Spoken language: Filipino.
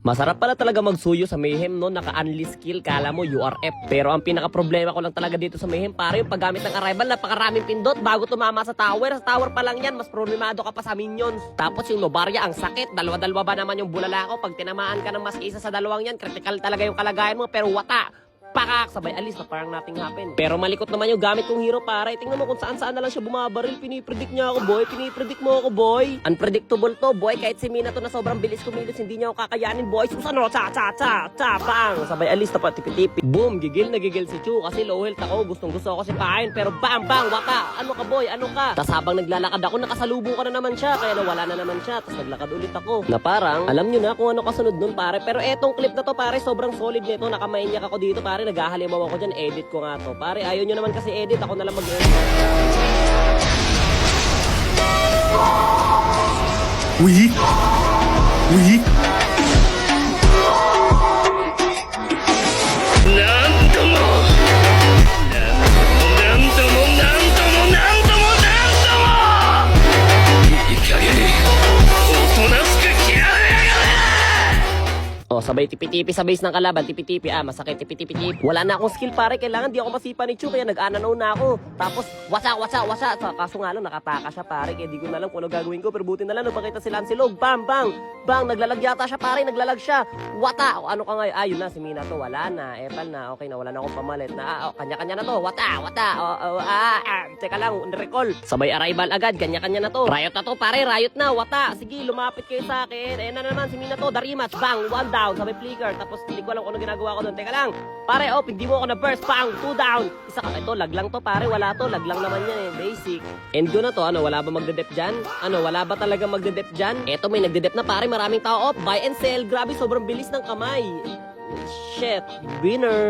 Masarap pala talaga magsuyo sa Mayhem, no? Naka-unli skill, kala mo URF. Pero ang pinaka-problema ko lang talaga dito sa Mayhem, pare, yung paggamit ng arrival, napakaraming pindot bago tumama sa tower. Sa tower pa lang yan, mas problemado ka pa sa minions. Tapos yung Novaria, ang sakit. Dalawa-dalawa ba naman yung bulala ko? Pag tinamaan ka ng mas isa sa dalawang yan, critical talaga yung kalagayan mo, pero wata! Pakak! Sabay alis na parang nothing happen. Pero malikot naman yung gamit kong hero, pare. Tingnan mo kung saan-saan na lang siya bumabaril. Pinipredict niya ako, boy. Pinipredict mo ako, boy. Unpredictable to, boy. Kahit si Minato na sobrang bilis kumilos, hindi niya ako kakayanin, boy. Susano, bang! Sabay alis na pa, tipi-tipi. Boom! Gigil na gigil si Chu kasi low health ako. Gustong-gusto ako si Pain. Pero bang! Waka! Ano ka, boy? Ano ka? Tas habang naglalakad ako, nakasalubong ko na naman siya. Kaya nawala na naman siya. Tas naglakad ulit ako. Na parang, alam nyo na kung ano kasunod nun, pare. Pero etong clip na to, pare, sobrang solid nito. Nakamainyak ako dito, pare. Naghahalimaw ako dyan, edit ko nga to. Pare, ayaw nyo naman kasi edit, ako na lang mag-edit. Oui. Oh, sabay tipi-tipi sa base ng kalaban, tipi-tipi, masakit, tipi-tipi-tipi. Wala na akong skill, pare, kailangan di ako masipa ni Chu, kaya nag-ananaw na ako. Tapos, wasa. Kaso nga lang, nakataka siya, pare, kaya di ko na alam kung ano gagawin ko, pero buti na lang, nagpakita si Lancelot, bang, naglalag yata siya, pare, naglalag siya. Wata, o ano ka ngayon? Yun na, si Minato, wala na, epal na, okay na, wala na akong pamalit na, kanya-kanya na to, wata, teka lang, recall. Sabay arrival agad, kanya-kanya na to. Riot na to, pare, riot na, wata, sige, lumapit kayo sa akin. Ayan na naman, si Minato, the rematch, bang, 1 down, sabay flicker, tapos hindi ko alam kung ano ginagawa ko doon. Teka lang, pare, hindi mo ako na burst, bang, 2 down. Isa ka, ito, lag lang to, pare, wala to, lag lang naman yan eh, basic. End ko na to, wala ba magde-dep dyan? Wala ba talaga magde-dep dyan? Eto, may nagde-dep na, pare, maraming tao, buy and sell, grabe, sobrang bilis ng kamay. Shit, winner.